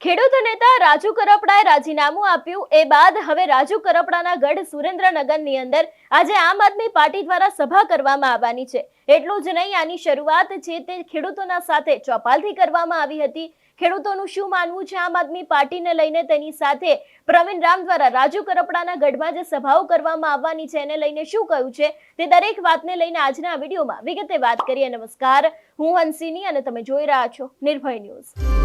ખેડૂત નેતા રાજુ કરપડાએ રાજીનામું આપ્યું એ બાદ હવે રાજુ કરપડાના ગઢ સુરેન્દ્રનગરની અંદર આજે આમ આદમી પાર્ટી દ્વારા સભા કરવામાં આવવાની છે। એટલું જ નહીં, આની શરૂઆત છે તે ખેડૂતોના સાથે ચોપાલથી કરવામાં આવી હતી। ખેડૂતોનું શું માનવું છે આમ આદમી પાર્ટીને લઈને, તેની સાથે પ્રવીણ રામ દ્વારા રાજુ કરપડાના ગઢમાં જે સભાઓ કરવામાં આવવાની છે એને લઈને શું કહ્યું છે તે દરેક વાતને લઈને આજના વિડીયોમાં વિગતે વાત કરીએ। નમસ્કાર, હું હંસિની અને તમે જોઈ રહ્યા છો નિર્ભય ન્યૂઝ।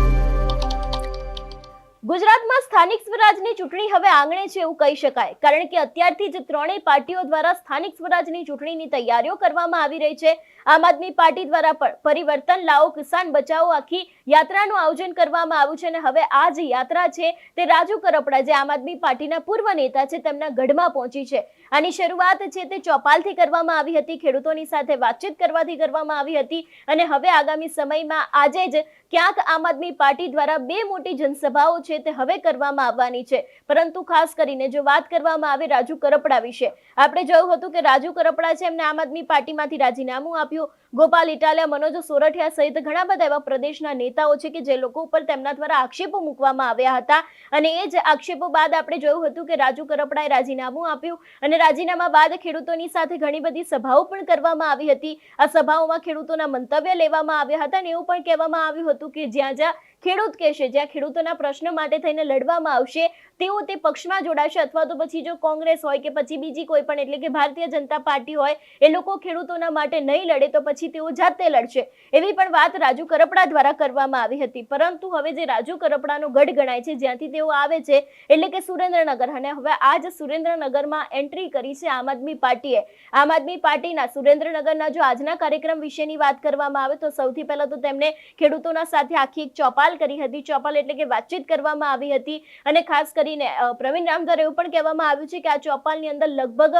ગુજરાતમાં સ્થાનિક સ્વરાજની ચૂંટણી હવે આંગણે છે એવું કહી શકાય, કારણ કે અત્યારથી જ ત્રણેય પાર્ટીઓ દ્વારા સ્થાનિક સ્વરાજની ચૂંટણીની તૈયારીઓ કરવામાં આવી રહી છે। આમ આદમી પાર્ટી દ્વારા પણ પરિવર્તન લાવો, કિસાન બચાવો આખી યાત્રાનું આયોજન કરવામાં આવ્યું છે અને હવે આ જે યાત્રા છે તે રાજુ કરપડા, જે આમ આદમી પાર્ટીના પૂર્વ નેતા છે, તેમના ગઢમાં પહોંચી છે। આની શરૂઆત છે તે ચોપાલથી કરવામાં આવી હતી, ખેડૂતોની સાથે વાતચીત કરવાથી કરવામાં આવી હતી અને હવે આગામી સમયમાં આજે જ ક્યાંક આમ આદમી પાર્ટી દ્વારા બે મોટી જનસભાઓ છે તે હવે કરવામાં આવવાની છે। પરંતુ ખાસ કરીને જો વાત કરવામાં આવે રાજુ કરપડા વિશે, આપણે જોયું હતું કે રાજુ કરપડા છે એમને આમ આદમી પાર્ટીમાંથી રાજીનામું આપ્યું। ગોપાલ ઇટાલિયા, મનોજ સોરઠિયા સહિત ઘણા બધા એવા પ્રદેશના નેતાઓ છે કે જે લોકો ઉપર તેમના દ્વારા આક્ષેપો મૂકવામાં આવ્યા હતા અને એ જ આક્ષેપો બાદ આપણે જોયું હતું કે રાજુ કરપડાએ રાજીનામું આપ્યું અને રાજીનામા બાદ ખેડૂતોની સાથે ઘણી બધી સભાઓ પણ કરવામાં આવી હતી। આ સભાઓમાં ખેડૂતોના મંતવ્ય લેવામાં આવ્યા હતા અને એવું પણ કહેવામાં આવ્યું હતું કે જ્યાં જ્યાં ખેડૂત કહેશે, જ્યાં ખેડૂતોના પ્રશ્ન માટે થઈને લડવામાં આવશે તેઓ તે પક્ષમાં જોડાશે, અથવા તો પછી જો કોંગ્રેસ હોય કે પછી બીજી કોઈ પણ એટલે કે ભારતીય જનતા પાર્ટી હોય એ લોકો ખેડૂતોના માટે નહીં લડે તો પછી તેઓ જાતે લડશે, એવી પણ વાત રાજુ કરપડા દ્વારા કરવામાં આવી હતી। પરંતુ હવે જે રાજુ કરપડાનો ગઢ ગણાય છે, જ્યાંથી તેઓ આવે છે એટલે કે સુરેન્દ્રનગર, અને હવે આ જ સુરેન્દ્રનગરમાં એન્ટ્રી કરી છે આમ આદમી પાર્ટીએ। આમ આદમી પાર્ટીના સુરેન્દ્રનગરના જો આજના કાર્યક્રમ વિશેની વાત કરવામાં આવે તો સૌથી પહેલા તો તેમણે ખેડૂતોના સાથે આખી એક ચોપાલ કરી હતી। ચોપાલ એટલે કે વાતચીત કરવામાં આવી હતી અને ખાસ કરીને પ્રવીણ રામ દ્વારા એવું પણ કહેવામાં આવ્યું છે કે આ ચોપાલની અંદર લગભગ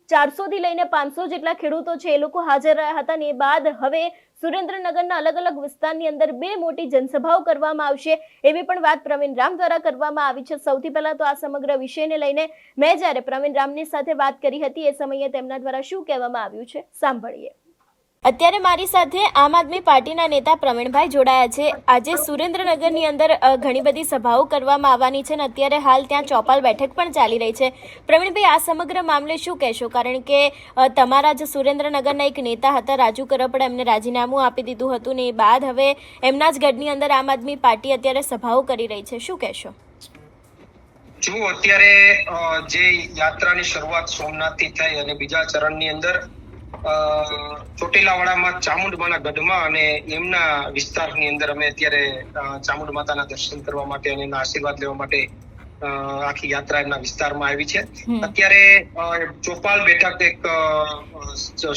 400 થી લઈને 500 જેટલા ખેડૂતો છે એ લોકો હાજર રહ્યા હતા અને એ બાદ હવે સુરેન્દ્રનગરના અલગ અલગ વિસ્તારની અંદર બે મોટી જનસભાઓ કરવામાં આવશે, એવી પણ વાત પ્રવીણ રામ દ્વારા કરવામાં આવી છે। સૌથી પહેલા તો આ સમગ્ર વિષયને લઈને મેં જ્યારે પ્રવીણ રામની સાથે વાત કરી હતી એ સમયે તેમના દ્વારા શું કહેવામાં આવ્યું છે સાંભળીએ। અત્યારે મારી સાથે આમ આદમી પાર્ટીના નેતા પ્રવીણભાઈ જોડાયા છે। આજે સુરેન્દ્રનગરની અંદર ઘણી બધી સભાઓ કરવામાં આવવાની છે અને અત્યારે હાલ ત્યાં ચોપાલ બેઠક પણ ચાલી રહી છે। પ્રવીણભાઈ, આ સમગ્ર મામલે શું કહેશો? કારણ કે તમારા જે સુરેન્દ્રનગરના એક નેતા હતા રાજુ કરપડા, એમને રાજીનામું આપી દીધું હતું ને એ બાદ હવે એમના જ ગઢની અંદર આમ આદમી પાર્ટી અત્યારે સભાઓ કરી રહી છે, શું કહેશો? જો અત્યારે જે યાત્રાની શરૂઆત સોમનાથથી થઈ અને બીજા ચરણની અંદર ચોટીલાવાડામાં ચામુંડમાના ગઢમાં અને એમના વિસ્તારની અંદર અમે અત્યારે ચામુંડ માતાના દર્શન કરવા માટે અને એના આશીર્વાદ લેવા માટે આખી યાત્રા એમના વિસ્તારમાં આવી છે। અત્યારે ચોપાલ બેઠક એક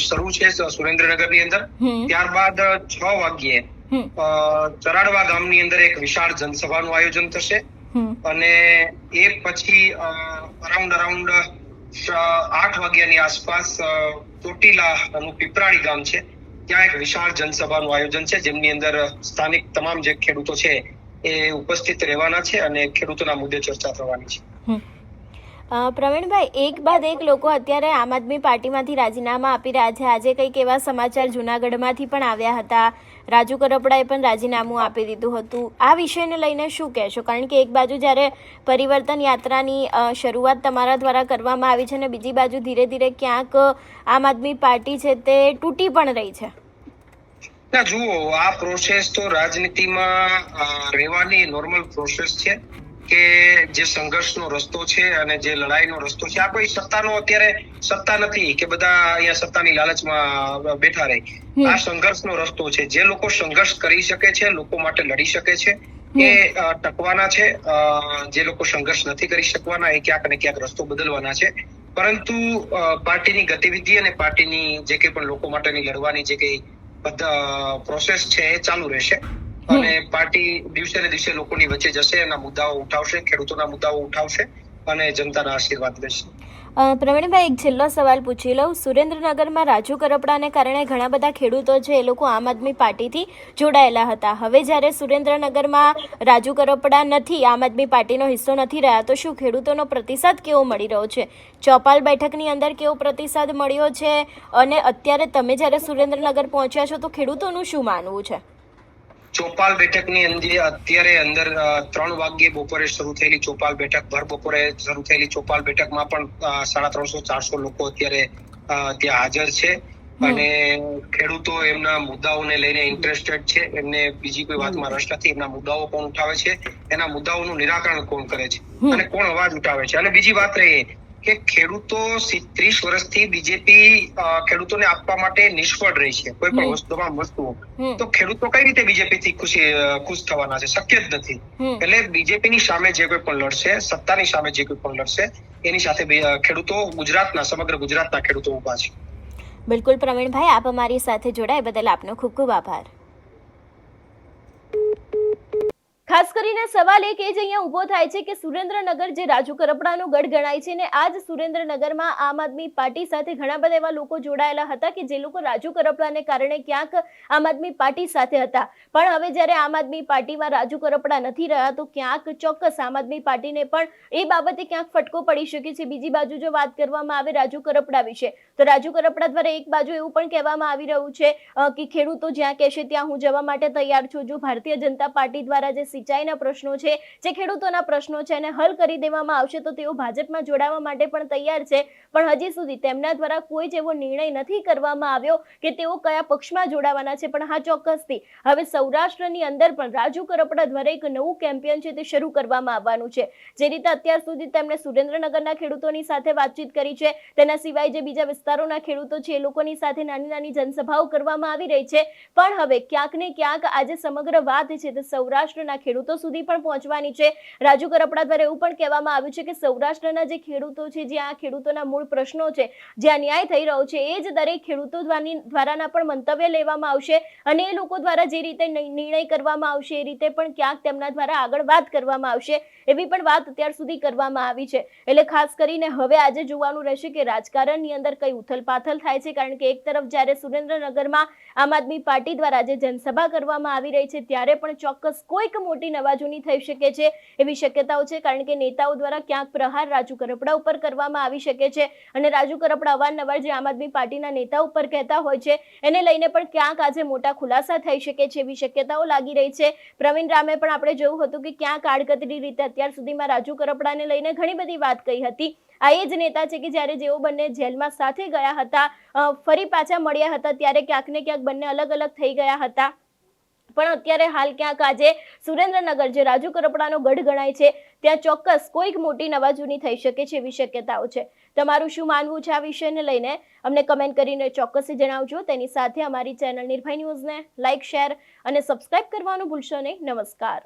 શરૂ છે સુરેન્દ્રનગરની અંદર, ત્યારબાદ 6 વાગ્યે ચરાડવા ગામની અંદર એક વિશાળ જનસભાનું આયોજન થશે અને એ પછી અરાઉન્ડ 8 વાગ્યાની આસપાસ ચોટીલાનું પીપરાળી ગામ છે, ત્યાં એક વિશાળ જનસભાનું આયોજન છે જેમની અંદર સ્થાનિક તમામ જે ખેડૂતો છે એ ઉપસ્થિત રહેવાના છે અને ખેડૂતોના મુદ્દે ચર્ચા થવાની છે। પ્રવીણભાઈ, એક બાદ એક લોકો અત્યારે આમ આદમી પાર્ટીમાંથી રાજીનામા આપી રહ્યા છે। આજે કંઈક એવા સમાચાર જૂનાગઢમાંથી પણ આવ્યા હતા, રાજુ કરપડાએ પણ રાજીનામું આપી દીધું હતું। આ વિષયને લઈને શું કહેશો? કારણ કે એક બાજુ જ્યારે પરિવર્તન યાત્રાની શરૂઆત તમારા દ્વારા કરવામાં આવી છે અને બીજી બાજુ ધીરે ધીરે ક્યાંક આમ આદમી પાર્ટી છે તે તૂટી પણ રહી છે। ના, જુઓ, આ પ્રોસેસ તો રાજનીતિમાં રહેવાની નોર્મલ પ્રોસેસ છે કે જે સંઘર્ષનો રસ્તો છે અને જે લડાઈનો રસ્તો છે, આ કોઈ સત્તાનો અત્યારે સત્તા નથી કે બધા અહીંયા સત્તાની લાલચમાં બેઠા રહે। આ સંઘર્ષનો રસ્તો છે। જે લોકો સંઘર્ષ કરી શકે છે, લોકો માટે લડી શકે છે એ ટકવાના છે, જે લોકો સંઘર્ષ નથી કરી શકવાના એ ક્યાંક ને ક્યાંક રસ્તો બદલવાના છે। પરંતુ પાર્ટીની ગતિવિધિ અને પાર્ટીની જે કંઈ પણ લોકો માટેની લડવાની જે કંઈ પ્રોસેસ છે એ ચાલુ રહેશે અને પાર્ટી દિવસે ને દિવસે લોકોની વચ્ચે જશે, એના મુદ્દાઓ ઉઠાવશે, ખેડૂતોના મુદ્દાઓ ઉઠાવશે અને જનતાના આશીર્વાદ લેશે। પ્રવીણભાઈ, એક છેલ્લો સવાલ પૂછી લઉં। સુરેન્દ્રનગરમાં રાજુ કરપડાને કારણે ઘણા બધા ખેડૂતો છે એ લોકો આમ આદમી પાર્ટીથી જોડાયેલા હતા, હવે જ્યારે સુરેન્દ્રનગરમાં રાજુ કરપડા નથી, આમ આદમી પાર્ટીનો હિસ્સો નથી રહ્યા, તો શું ખેડૂતોનો પ્રતિસાદ કેવો મળી રહ્યો છે? ચોપાલ બેઠકની અંદર કેવો પ્રતિસાદ મળ્યો છે અને અત્યારે તમે જ્યારે સુરેન્દ્રનગર પહોંચ્યા છો તો ખેડૂતોનું શું માનવું છે? ચોપાલ બેઠકની અત્યારે અંદર 3 વાગ્યે બપોરે શરૂ થયેલી ચોપાલ બેઠક, ભર બપોરે શરૂ થયેલી ચોપાલ બેઠકમાં પણ 350-400 લોકો અત્યારે ત્યાં હાજર છે અને ખેડૂતો એમના મુદ્દાઓને લઈને ઇન્ટરેસ્ટેડ છે. એમને બીજી કોઈ વાતમાં રસ નથી. એમના મુદ્દાઓ કોણ ઉઠાવે છે, એના મુદ્દાઓનું નિરાકરણ કોણ કરે છે અને કોણ અવાજ ઉઠાવે છે. અને બીજી વાત રહી કે ખેડૂતો 30 વર્ષથી બીજેપી ખેડૂતોને આપવા માટે નિષ્ફળ રહી છે કોઈ પણ તમામ વસ્તુઓ. તો ખેડૂતો કઈ રીતે બીજેપી થી ખુશ થવાના છે? શક્ય જ નથી. એટલે બીજેપીની સામે જે કોઈ પણ લડશે, સત્તાની સામે જે કોઈ પણ લડશે, એની સાથે ખેડૂતો સમગ્ર ગુજરાતના ખેડૂતો ઉભા છે. બિલકુલ પ્રવીણભાઈ, આપ અમારી સાથે જોડાય બદલ આપનો ખૂબ ખૂબ આભાર. ખાસ કરીને સવાલ એક એ જ અહીંયા ઊભો થાય છે કે સુરેન્દ્રનગર જે રાજુ કરપડાનો ગઢ ગણાય છે ને આ જ સુરેન્દ્રનગરમાં આમ આદમી પાર્ટી સાથે ઘણા બધા એવા લોકો જોડાયેલા હતા કે જે લોકો રાજુ કરપડાને કારણે ક્યાંક આમ આદમી પાર્ટી સાથે હતા. પણ હવે જ્યારે આમ આદમી પાર્ટીમાં રાજુ કરપડા નથી રહ્યા તો ક્યાંક ચોક્કસ આમ આદમી પાર્ટીને પણ એ બાબતે ક્યાંક ફટકો પડી શકે છે. બીજી બાજુ જો વાત કરવામાં આવે રાજુ કરપડા વિશે તો રાજુ કરપડા દ્વારા એક બાજુ એવું પણ કહેવામાં આવી રહ્યું છે કે ખેડૂતો જ્યાં કહેશે ત્યાં હું જવા માટે તૈયાર છું. જો ભારતીય જનતા પાર્ટી દ્વારા જે સિંચાઈના પ્રશ્નો છે, જે ખેડૂતોના પ્રશ્નો છે એને હલ કરી દેવામાં આવશે તો તેઓ ભાજપમાં જોડાવા માટે પણ તૈયાર છે. પણ હજી સુધી તેમના દ્વારા કોઈ જ એવો નિર્ણય નથી કરવામાં આવ્યો કે તેઓ કયા પક્ષમાં જોડાવાના છે. પણ હા, ચોક્કસથી હવે સૌરાષ્ટ્રની અંદર પણ રાજુ કરપડા દ્વારા એક નવું કેમ્પેન છે તે શરૂ કરવામાં આવવાનું છે. જે રીતે અત્યાર સુધી તેમણે સુરેન્દ્રનગરના ખેડૂતોની સાથે વાતચીત કરી છે, તેના સિવાય જે બીજા વિસ્તારોના ખેડૂતો છે એ લોકોની સાથે નાની નાની જનસભાઓ કરવામાં આવી રહી છે. પણ હવે ક્યાંક ને ક્યાંક આજે સમગ્ર વાત છે તે સૌરાષ્ટ્રના ખેડૂતો સુધી પણ પહોંચવાની છે. રાજુ કરપડા દ્વારા એવું પણ કહેવામાં આવ્યું છે કે સૌરાષ્ટ્રના જે ખેડૂતો છે, જ્યાં ખેડૂતોના મૂળ પ્રશ્નો છે, જ્યાં ન્યાય થઈ રહ્યો છે, એ જ દરેક ખેડૂતો દ્વારાના પણ મંતવ્ય લેવામાં આવશે અને એ લોકો દ્વારા જે રીતે નિર્ણય કરવામાં આવશે એ રીતે પણ ક્યાંક તેમના દ્વારા આગળ વાત કરવામાં આવશે, એવી પણ વાત અત્યાર સુધી કરવામાં આવી છે. એટલે ખાસ કરીને હવે આજે જોવાનું રહેશે કે રાજકારણની અંદર કઈ ઉથલપાથલ થાય છે. કારણ કે એક તરફ જ્યારે સુરેન્દ્રનગરમાં આમ આદમી પાર્ટી દ્વારા જે જનસભા કરવામાં આવી રહી છે ત્યારે પણ ચોક્કસ કોઈક મોટી નવાજૂની થઈ શકે છે એવી શક્યતાઓ છે. કારણ કે નેતાઓ દ્વારા ક્યાંક પ્રહાર રાજુ કરપડા ઉપર કરવામાં આવી શકે છે અને રાજુ કરપડા અવારનવાર જે આમ આદમી પાર્ટીના નેતા ઉપર કહેતા હોય છે એને લઈને પણ ક્યાંક આજે મોટા ખુલાસા થઈ શકે છે એવી શક્યતાઓ લાગી રહી છે. પ્રવીણ રામે પણ આપણે જોયું હતું કે ક્યાંક આડકતરી રીતે અત્યાર સુધીમાં રાજુ કરપડાને લઈને ઘણી બધી વાત કહી હતી. આ એ જ નેતા છે કે જ્યારે જેઓ બંને જેલમાં સાથે ગયા હતા, ફરી પાછા મળ્યા હતા ત્યારે ક્યાંક ને ક્યાંક બંને અલગ અલગ થઈ ગયા હતા. પણ અત્યારે હાલ ક્યાંક આજે સુરેન્દ્રનગર જે રાજુ કરપડાનો ગઢ ગણાય છે ત્યાં ચોક્કસ કોઈક મોટી નવાજૂની થઈ શકે છે એવી શક્યતાઓ છે. તમારું શું માનવું છે આ વિષયને લઈને અમને કમેન્ટ કરીને ચોક્કસ જણાવજો. તેની સાથે અમારી ચેનલ નિર્ભય ન્યૂઝને લાઇક, શેર અને સબસ્ક્રાઇબ કરવાનું ભૂલશો નહીં. નમસ્કાર.